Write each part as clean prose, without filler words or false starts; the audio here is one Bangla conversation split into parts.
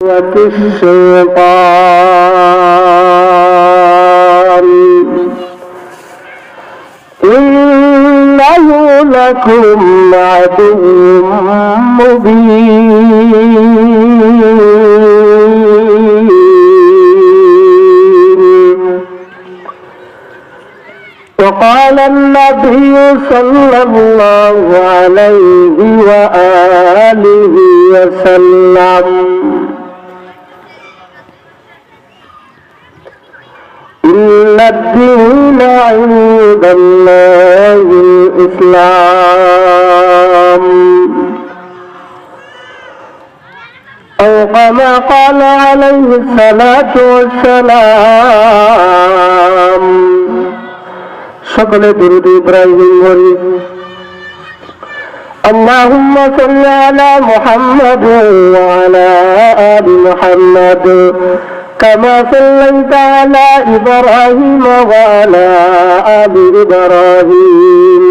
الشيطان إنه لكم عدو مبين وقال النبي صلى الله عليه وآله وسلم إن الدين عند الله الإسلام أو كما قال عليه الصلاة والسلام সকলে দুরূদ ইব্রাহিম পড়ি اللهم صل على محمد وعلى آل محمد كما صليت على إبراهيم وعلى آل إبراهيم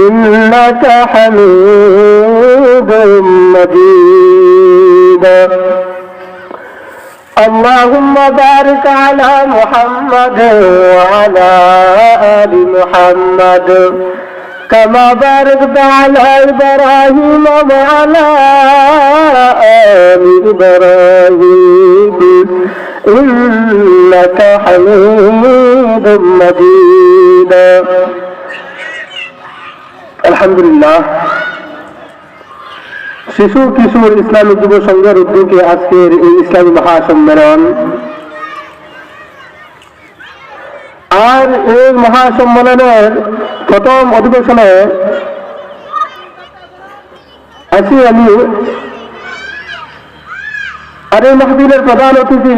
إنك حميد مجيد اللهم بارك على محمد وعلى آل محمد كما باركت على إبراهيم وعلى آل إبراهيم إنك حميد مجيد الحمد لله শিশু কিশোর ইসলামী যুব সংঘের উদ্যোগে আজকের এই ইসলামী মহাসম্মেলন আর এই মহাসম্মেলনের প্রথম অধিবেশনে আছি আমি আর এই মাহফিলের প্রধান অতিথি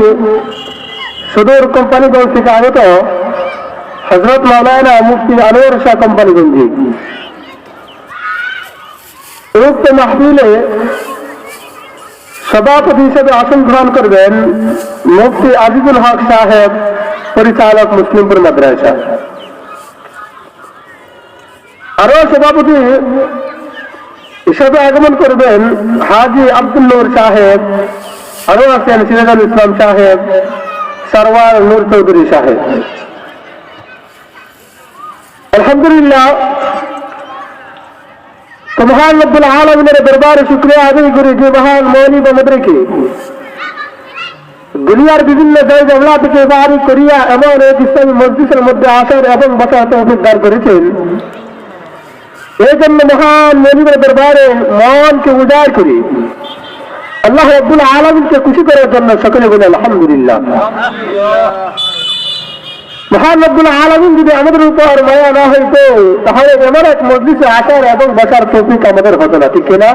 সুদূর কোম্পানিগঞ্জ থেকে আগত হযরত মাওলানা মুফতি আনোয়ার শাহ কোম্পানিগঞ্জি। উক্ত মাহফিলে সভাপতি হিসেবে আসন গ্রহণ করবেন মুফতি আজিজুল হক সাহেব, পরিচালক মুসলিমপুর মাদ্রাসা। আরো সভাপতি হিসেবে আগমন করবেন হাজি আব্দুল নূর সাহেব, আরো আছেন সিরাজুল ইসলাম সাহেব, সরওয়ার নূর চৌধুরী সাহেব। আলহামদুলিল্লাহ, তো মহান রব্বুল আলামিনের দরবারে শুকরিয়া আদায় করি যে মহান মৌলী বা মুদ্রিকে দুনিয়ার বিভিন্ন জায়গা থেকে বাড়ি করিয়া এমন এক ইসলামী মসজিদের মধ্যে আসার এবং বসার তৌফিক দান করেছেন। এই জন্য মহান মৌলীদের দরবারে মনকে উজাড় করি আল্লাহ রব্বুল আলামিনকে খুশি করার জন্য সকলে বলে আলহামদুলিল্লাহ। মহান রব্বুল আলামিন যদি আমাদের উপর মায়া না হইতো তাহলে এমন এক মজলিসে আসার এবং বসার তৌফিক আমাদের হতো না, ঠিক কিনা?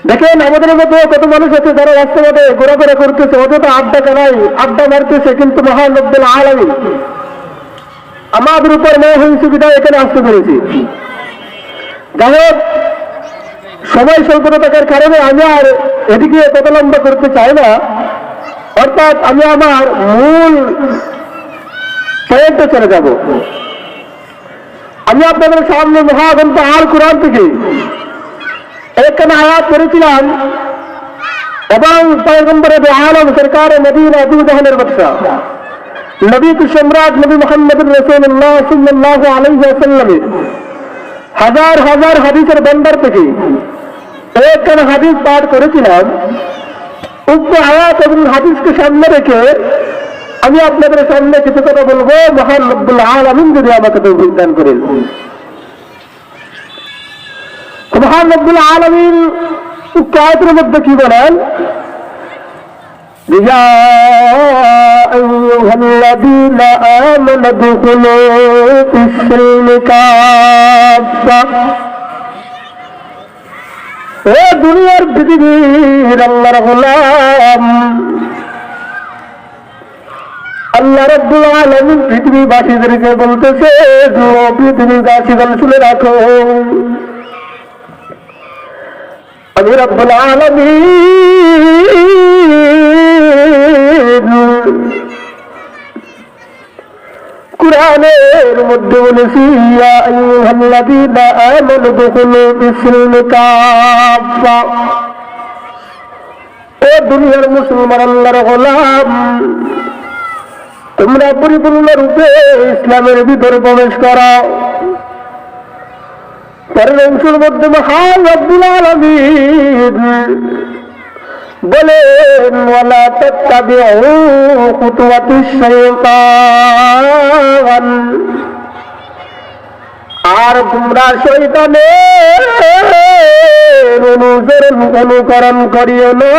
দেখেন, আমাদের মতো কত মানুষ আছে যারা রাস্তাঘাটে ঘোরাফেরা করতেছে, ওদের তো আড্ডা মারতেছে, কিন্তু মহান রব্বুল আলামিন আমাদের উপর মায়া হয়ে সুবিধা এখানে আসতে পেরেছি। যাই হোক, সময় স্বল্পতা থাকার কারণে আমি আর এদিকে কত লম্বা করতে চাই না, অর্থাৎ আমি আমার মূল পয়েন্টে চলে যাব। আমি আপনাদের সামনে মহাগ্রন্থ আল কুরআন থেকে একখানা আয়াত পড়েছিলাম এবং পয়গম্বর আলম সরকার মদিনা আবু জাহলের বাদশা নবী সম্রাট নবী মুহাম্মদুর রাসূলুল্লাহ সাল্লাল্লাহু আলাইহি ওয়াসাল্লামের হাজার হাজার হাদিসের ভান্ডার থেকে একখানা হাদিস পাঠ করেছিলাম। উক্ত আয়াত এবং হাদিসকে সামনে রেখে আমি আপনাদের সামনে কিছু কথা বলবো, মহান রব্বুল আলামিন যদি আমাকে তৌফিক দান করেন। মহান রব্বুল আলামিন উক্ত আয়াতের মধ্যে কি বলেন? ইয়া আইয়ুহাল্লাযীনা আমানু দুখুলু ফিস-সিলমি কাফা। ও দুনিয়ার পৃথিবীর আল্লাহর গোলাম, আল্লাহ রাব্বুল আলামিন পৃথিবীবাসীদেরকে বলতেছে, পৃথিবীবাসীগণ শুনে রাখো, আমি রাব্বুল আলামিন কোরআনের মধ্যে বলেছি ইয়া আইয়ুহাল্লাযীনা আমানু দুখুলু ফিস-সিলমি কাফা। ও দুনিয়ার মুসলমান আল্লাহর গোলাম, তোমরা পরিপূর্ণরূপে ইসলামের ভিতরে প্রবেশ করো। পরের অংশের মধ্যে মহান রব্বুল আলামিন বলেন ওয়ালা তাত্তাবিউ খুতুওয়াতিশ শাইতান, আর তোমরা শয়তানের অনুকরণ করিও না।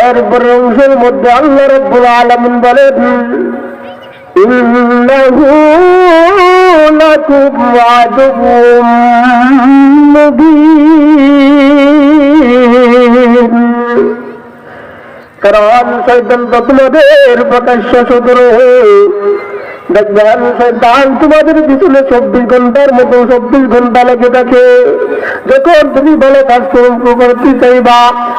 এরপর অংশের মধ্যে আল্লাহ রাব্বুল আলামিন বলেন ইন্নাহু লাকুম আদুউম মুবিন, কারণ শয়তান তো তোমাদের প্রকাশ্য শত্রু। দেখবেন শয়তান তোমাদের পিছনে 24 ঘন্টার মতো 24 ঘন্টা লেগে থাকে। যখন তুমি ভালো কাজ করতে চাইবা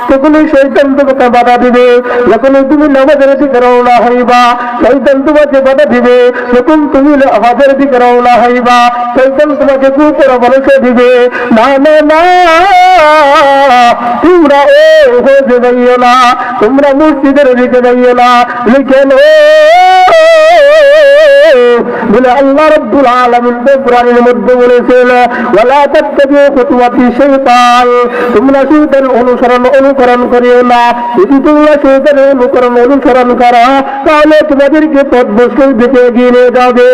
তখনই শয়তান তোমাকে বাধা দিবে। যখনই তুমি নামাজের দিকে রওনা হইবা শয়তান তোমাকে বাধা দিবে। যখন তুমি হজের দিকে রওনা হইবা শয়তান তোমাকে কুপরামর্শ দিবে। না না না, তোমরা হজে যাইও না, তোমরা মসজিদের দিকে যাইও না। লিখে নো বলে আল্লাহ রাব্বুল আলামিন কোরআনের মধ্যে বলেছেন ওয়ালা তাত্তাবিউ খুতুওয়াতিশ শাইতান, তোমরা শয়তানের অনুকরণ করিও না। যদি তোমরা শয়তানের অনুসরণ করো তাহলে তোমাদেরকে পথভ্রষ্টের দিকে এগিয়ে নিয়ে যাবে।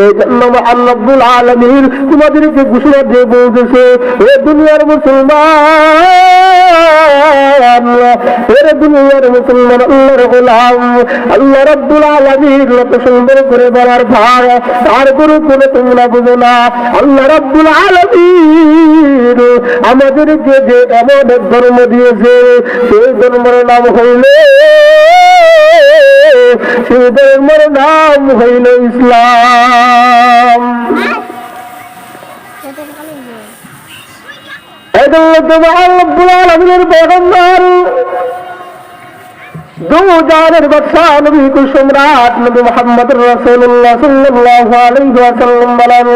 এই জন্য আল্লাহ রাব্বুল আলামিন তোমাদেরকে ঘোষণা দিয়ে বলতেছে হে দুনিয়ার মুসলমান, হে দুনিয়ার মুসলমান আল্লাহর গোলাম, আল্লাহ রাব্বুল আলামিন এত সুন্দর করে বলার ভার তার করে তোমরা বুঝো না। আল্লাহ রাব্বুল আলামিন আমাদেরকে যে এমন এক ধর্ম দিয়েছে সেই ধর্মের নাম হইল ইসলাম। দুজাহানের বাদশাহ নবী সম্রাট নবী মুহাম্মদ রাসূলুল্লাহ সাল্লাল্লাহু আলাইহি ওয়াসাল্লাম বলেন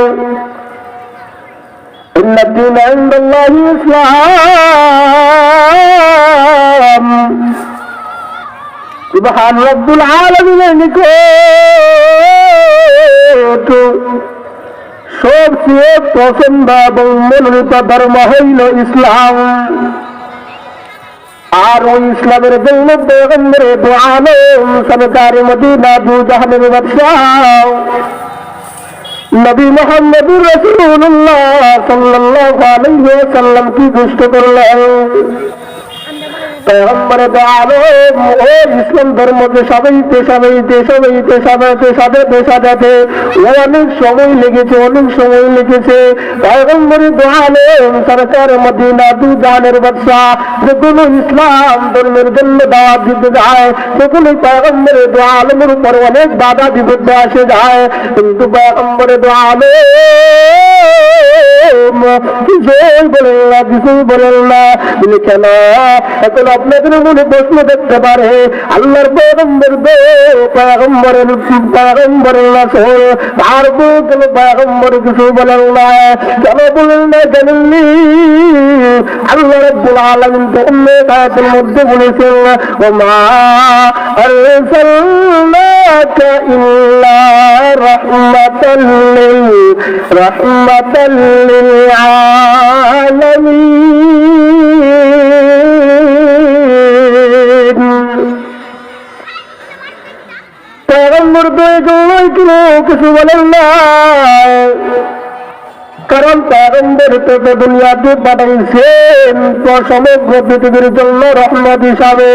ইন্না দ্দীনা ইনদাল্লাহি ইসলাম। সুবহান রাব্বুল আলামিনের নিকট সবচেয়ে পছন্দ এবং মনোনীত ধর্ম হইল ইসলাম। আর ওই ইসলামের জন্য পয়গম্বরে দু আলম সরকারে মদিনা দুজাহানের বাদশাহ নবী মুহাম্মদুর রাসূলুল্লাহ সাল্লাল্লাহু আলাইহি ওয়াসাল্লাম কি ঘোষণা করলেন? পয়গম্বরে দু আলম ও ইসলাম ধর্মকে সাজাইতে অনেক সময় লেগেছে। পয়গম্বরে দু আলম সরকার মদিনা দুজাহানের বাদশাহ যখন ইসলাম ধর্মের জন্য দাওয়াত দিতে যায় তখন পয়গম্বরে দু আলমের উপর অনেক বাধা বিপত্তি আসে যায়, কিন্তু পয়গম্বরে দু আলম কিছুই বলেন না। কেন? এখন আপনাদের মনে প্রশ্ন দেখতে পারে আল্লাহর পয়গম্বরের রাসূল তার বলে পয়গম্বর কিছু বলেন না। কেন বলেন না জানেননি? আল্লাহ রাব্বুল আলামিন তো অন্য আয়াতের মধ্যে বলেছেন ওমা আরসালনাকা ইল্লা রাহমাতাল লিল আলামিন। পয়গম্বর তো কিছু বলেন না, কারণ পয়গম্বর তো দুনিয়াতে পাঠাইছেন সমগ্র পৃথিবীর জন্য রহমত হিসাবে।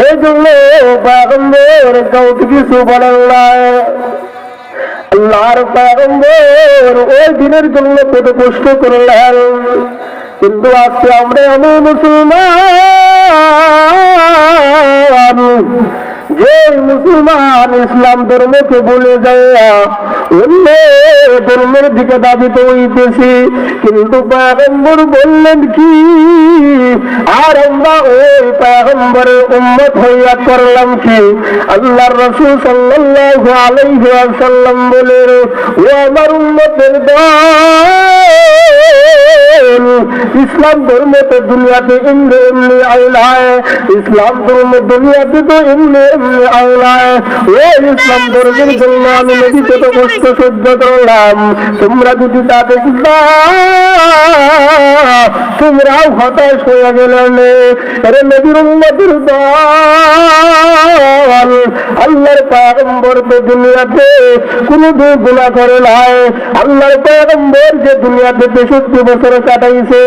এই জন্য পয়গম্বর কাউকে কিছু বলেন না। আল্লাহর পয়গম্বর ওই দিনের জন্য কত কষ্ট করলেন, কিন্তু আজকে আমরা এমন মুসলমান যে মুসলমান ইসলাম ধর্মকে ভুলে যায় অন্য ধর্মের দিকে দাবিত হইতেছি, কিন্তু পয়গম্বর বললেন কি, আর আমরা ওই পয়গম্বরের উম্মত হইয়া করলাম কি? আল্লাহর রাসূল সাল্লাল্লাহু আলাইহি ওয়াসাল্লাম বলেন, ও আমার উম্মতের দল, ইসলাম ধর্ম তো দুনিয়াতে এমনি এমনি আইলায়, ইসলাম ধর্ম দুনিয়াতে তো এমনি এমনি আইলায়। ও ইসলাম ধর্মের জন্য আমি নবী কত কষ্ট সহ্য করলাম, তোমরা যদি তা দেখবা তোমরাও হতাশ হয়ে গেলেন। আরে নবীর উম্মতের দল, আল্লাহর পয়গম্বর তো দুনিয়াতে কোনো গুনাহ করে নাই। আল্লাহর পয়গম্বর যে দুনিয়াতে ৬৩ বছর কাটাইছে,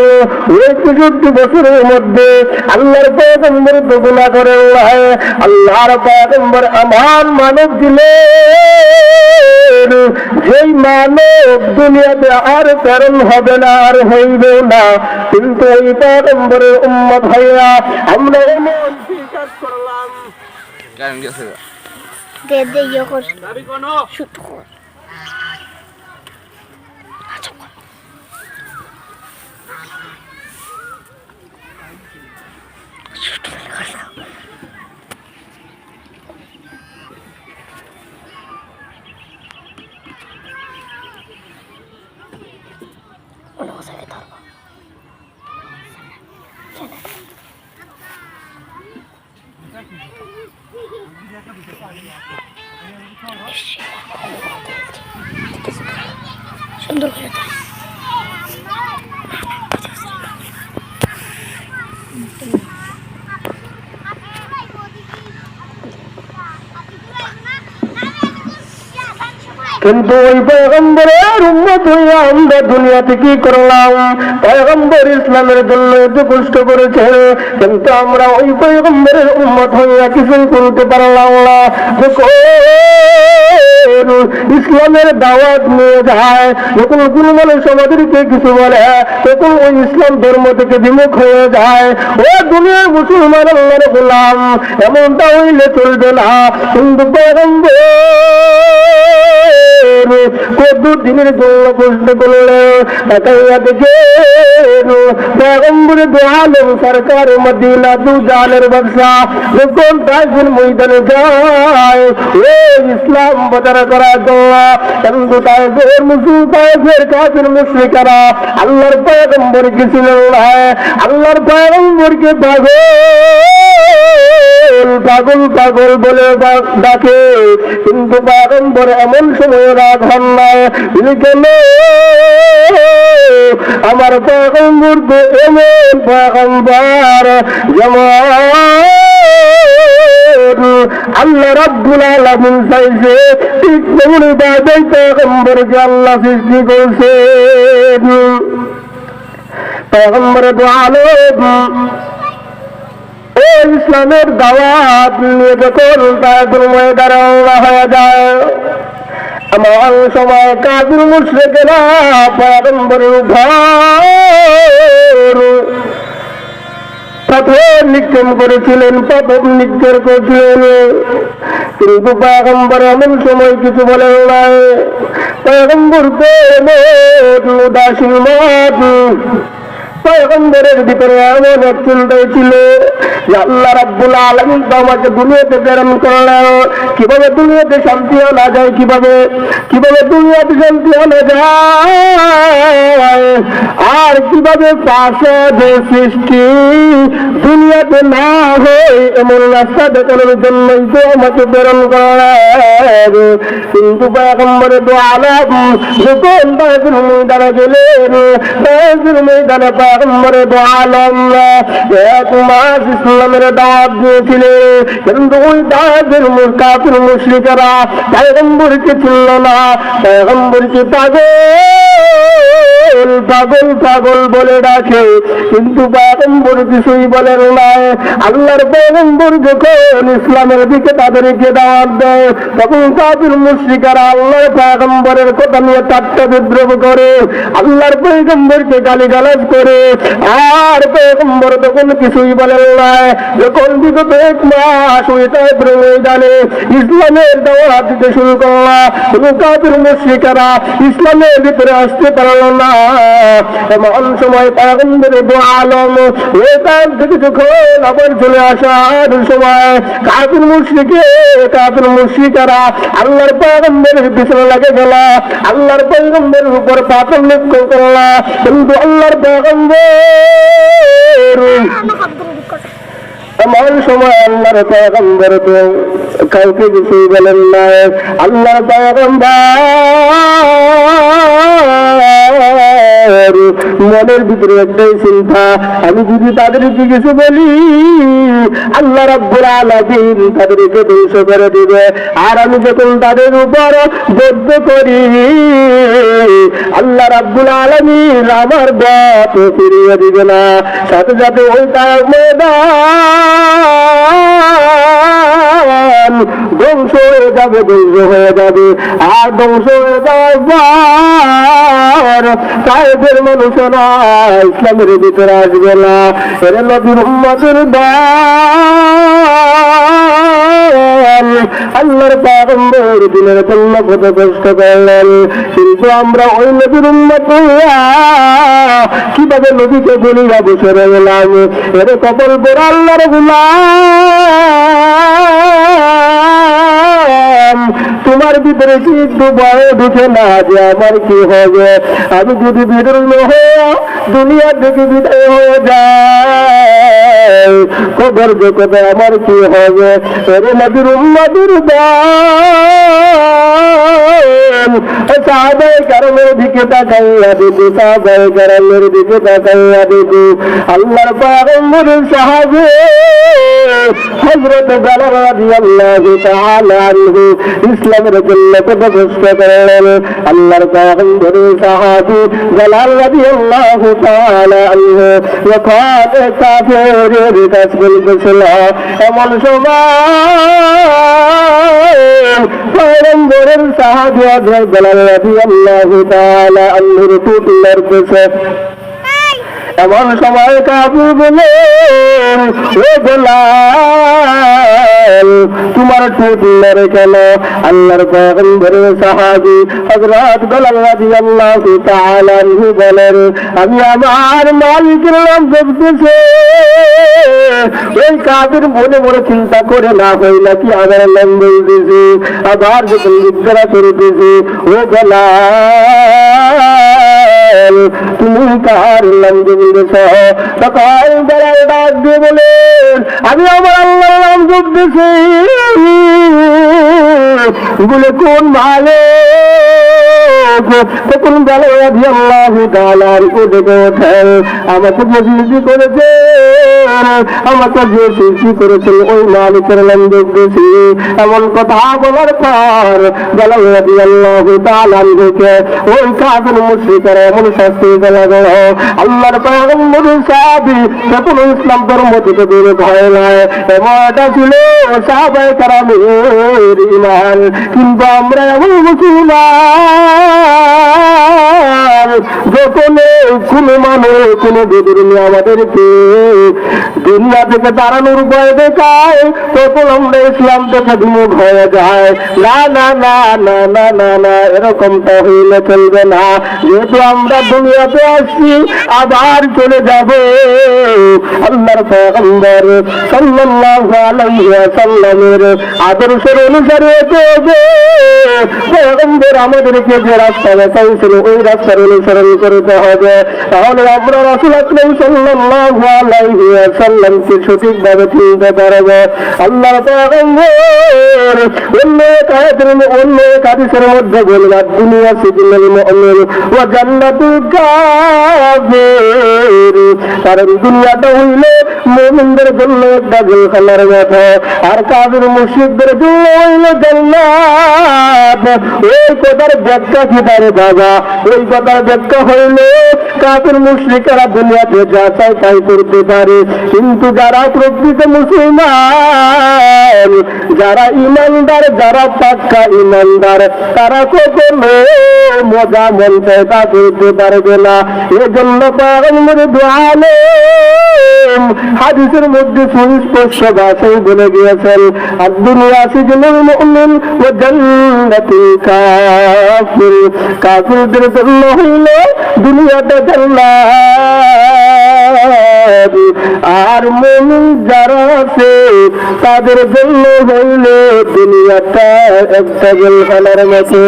ওই ৬৩ বছরের মধ্যে আল্লাহর পয়গম্বর তো গুনাহ করে নাই। আল্লাহর পয়গম্বর এমন মানব দিলেন, যেই মানব দুনিয়াতে আর প্রেরণ হবে না, আর হইবে না, কিন্তু ওই পয়গম্বরের উম্মত হইয়া আমরা এমন কাজ করলাম। সুন্দর করে কিন্তু ওই পয়গম্বরের উম্মত হইয়া আমরা দুনিয়াতে কি করলাম? পয়গম্বর ইসলামের জন্য এত কষ্ট করেছে, কিন্তু আমরা ওই পয়গম্বরের উম্মত হইয়া কিছুই করতে পারলাম না। যখন ইসলামের দাওয়াত নিয়ে যায়, যখন কোনো মানুষ আমাদেরকে কিছু বলে, তখন ওই ইসলাম ধর্ম থেকে বিমুখ হয়ে যায়। ও দুনিয়ার মুসলমান আল্লাহর গোলাম, এমনটা হইলে চলবে না। কিন্তু পয়গম্বর কত দিনের জন্য কষ্ট করলে তাকাইয়া দেখেন, পয়গম্বর দু আলম সরকার মদিনা দু জানের ব্যবসা যখন তাইফের ময়দানে যায় ও ইসলাম প্রচার করার জন্য, কিন্তু তাইফের তাইফের কাফির মুশরিকরা আল্লাহর পয়গম্বরকে ছিলেন না, আল্লাহর পয়গম্বরকে পাগল পাগল বলে ডাকে। কিন্তু পয়গম্বর এমন সময় রাগ হন নাই, তিনি কেন আমার পয়গম্বর তো এমন পয়গম্বর যেমন আল্লাহ রাব্বুল আলামিন চাইছে, ঠিক তেমনি ভাবেই পয়গম্বরকে আল্লাহ সৃষ্টি করেছেন। পয়গম্বর দু আলম ও ইসলামের দাওয়াত নিয়ে যখন তাদের ময়দানে হয়ে যায়, এমন সময় কাফির মুশরিকরা পয়গম্বরের ঘর পাথর নিক্ষেপ করেছিলেন, পাথর নিক্ষেপ করেছিলেন, কিন্তু পয়গম্বর এমন সময় কিছু বলেন নাই। পয়গম্বর উদাসীন মত পয়গম্বরের ভিতরে এমন এক চিন্তাই ছিল যে আল্লাহ রাব্বুল আলামিন তো আমাকে দুনিয়াতে প্রেরণ করলেন, কিভাবে দুনিয়াতে শান্তি আনা যায়, কিভাবে দুনিয়াতে শান্তি আনা যায়, আর কিভাবে পাশে সৃষ্টি দুনিয়াতে না হয় এমন রাস্তা দেখানোর জন্যই তো আমাকে প্রেরণ করলেন। কিন্তু পয়গম্বরের দু আলম যখন তাইফের ময়দানে গেলেন, তাইফের ময়দানে পয়গম্বরে দু আলম এক মাস ইসলামের দাওয়াত দিয়েছিলেন, কিন্তু ওই দাওয়াতের কাফির মুশরিকরা পয়গম্বরকে ছিল না, পয়গম্বরকে পাগল পাগল পাগল বলে ডাকে, কিন্তু পয়গম্বর কিছুই বলেন না। আল্লাহর পয়গম্বর যখন ইসলামের দিকে তাদেরকে দাওয়াত দেয়, তখন কাফির মুশরিকরা আল্লাহর পয়গম্বরের কথা নিয়ে ঠাট্টা বিদ্রোহ করে, আল্লাহর পয়গম্বরকে গালিগালাজ করে। আর পয়গম্বর তখন কিছুই বলেন না। যখন বিগত 1 মাস ওই তায়েফের ময়দানে ইসলামের দাওয়াত দিতে শুরু করলো, কাফির মুশরিকরা ইসলামের ভিতরে আসতে পারল না। এমন সময় পয়গম্বরের দু আলম ওই তায়েফ থেকে যখন আবার চলে আসার সময় কাফির মুশরিকরা আল্লাহর পয়গম্বরের পিছনে লাগে গেল, আল্লাহর পয়গম্বরের উপর পাথর নিক্ষেপ করল। কিন্তু আল্লাহর পয়গম্বর এমন সময় আল্লাহর পয়গম্বর তো কাউকে কিছুই বলেন না। আল্লাহর পয়গম্বর মনের ভিতরে একটাই চিন্তা, আমি যদি তাদেরকে কিছু বলি আল্লাহ রাব্বুল আলামিন তাদেরকে ধ্বংস করে দিবে, আর আমি যখন তাদের উপর যুদ্ধ করি আল্লাহ রাব্বুল আলামিন আমার বাত ফিরিয়ে দিবে না। সাথে সাথে ওই তার ময়দান ধ্বংস হয়ে যাবে, আর ধ্বংস হয়ে যাবার তায়েফের মানুষেরা ইসলামের ভিতরে আসবে না। এর নবীর উম্মতের দল আল্লাহর পয়গম্বর দিনের জন্য কত কষ্ট করলেন, কিন্তু আমরা ওই নবীর উম্মত কিভাবে নবীকে বলিয়া বসে রইলাম। এর কবল করে আল্লাহর গোলাম, তোমার ভিতরে কি একটু ভয় ঢুকে না যে আমার কি হবে, আমি যদি বিদুর্ণ হয়ে দুনিয়া থেকে বিদায় হয়ে যায় কবর জগতে আমার কি হবে। এরে নবীর উম্মতের দল সাহাবায়ে কেরামের দিকে তাকাইয়া দেখো, সাহাবায়ে কেরামের দিকে তাকাইয়া দেখো, আল্লাহর পয়গম্বরের সাহাবী হযরত বেলাল রাদিয়াল্লাহু তাআলা আনহু ইসলামের জন্য কত কষ্ট করলেন। আল্লাহর পয়গম্বরের সাহাবী বেলাল রাদিয়াল্লাহু তাআলা আনহু যখন কাফেরের কাছে বলতেছিল, এমন সময় পয়গম্বরের সাহাবী হযরত বেলাল রাদিয়াল্লাহু তাআলা আনহুর টুট লড়তেছে। এমন সময় কাফির বলে, ও বেলাল তোমার টুট লড়ে কেন? আল্লাহর পয়গম্বরের সাহাবী হযরত বেলাল রাদিয়াল্লাহু তাআলা আনহু বলেন, আমি আমার মালিকের নাম জপতেছি। ওই কাফির মনে মনে চিন্তা করে না হয় নাকি আমার নাম বলতেছি, আবার যখন জিজ্ঞাসা করতেছি, ও বেলাল তুমি কার নাম জপতেছ? তখন বেলাল ডাক দিয়ে বলেন, আমি আমার আল্লাহর নাম জপতেছি। বলে কোন মালিক? তখন বেলাল রাদিয়াল্লাহু তাআলা আনহু দেখে ওঠেন, আমাকে যে সৃষ্টি করেছে, আমাকে যে সৃষ্টি করেছেন ওই মালিকের নাম জপতেছি। এমন কথা বলার পর বেলাল রাদিয়াল্লাহু তাআলা আনহুকে ওই কাফির মুশরিকরা এমন শাস্তি দেওয়া গেল। আল্লাহর পয়গম্বরের সাহাবী তখন ইসলাম ধর্ম থেকে দূরে ভয় নয়, এমনটা ছিল সাহাবায়ে কেরামের ঈমান। কিন্তু আমরা এমন মুসলমান, যখন কোনো মানুষ কোনো বেদুর্মী আমাদেরকে দুনিয়া থেকে তাড়ানোর ভয় দেখায়, তখন আমরা ইসলাম থেকে বিমুখ হয়ে যায়। না না না না না না না, এরকমটা হইলে চলবে না। যেহেতু আমরা দুনিয়াতে আসছি, আবার চলে যাব। আল্লাহর পয়গম্বর সাল্লাল্লাহু আলাইহি ওয়াসাল্লামের আদর্শের অনুসারী হতে হবে। পয়গম্বর আমাদেরকে যে রাস্তা দেখাইছিল ওই রাস্তার অনুসরণ করতে হবে, তাহলে আমরা রাসূল আকরাম সাল্লাল্লাহু আলাইহি ওয়াসাল্লামকে সঠিকভাবে চিনতে পারব। আল্লাহর পয়গম্বর অন্য এক হাদিসের মধ্যে বলেন, দুনিয়া সিজনুল মুমিন ওয়া জান্নাতুল কাফির। কারণ দুনিয়াটা হইলে মুমিনদের জন্য একটা জেলখানার মতো, আর কাফির মুশরিকদের জন্য হইলে জান্নাত। ওই কথার ব্যাখ্যা কি তারে বাবা? ওই কথার ব্যাখ্যা হইল কাফের মুশরিকেরা দুনিয়াতে যা চায় তাই করতে পারে, কিন্তু যারা প্রকৃত মুসলমান, যারা ইমানদার, যারা পাক্কা ইমানদার, তারা কখনো মজা মন চায় তা করতে পারবে না। এজন্য পয়গম্বর দু আলম হাদিসের মধ্যে সুস্পষ্ট ভাষায় বলে গিয়েছেন, আদ-দুনিয়া সিজনুল মুমিন ওয়া জান্নাতুল কাফির। কাফিরদের জন্য হইল দুনিয়াটা জান্নাত, আর মুমিন যারা আছে তাদের জন্য হইল দুনিয়াটা একটা জেলখানার মতো।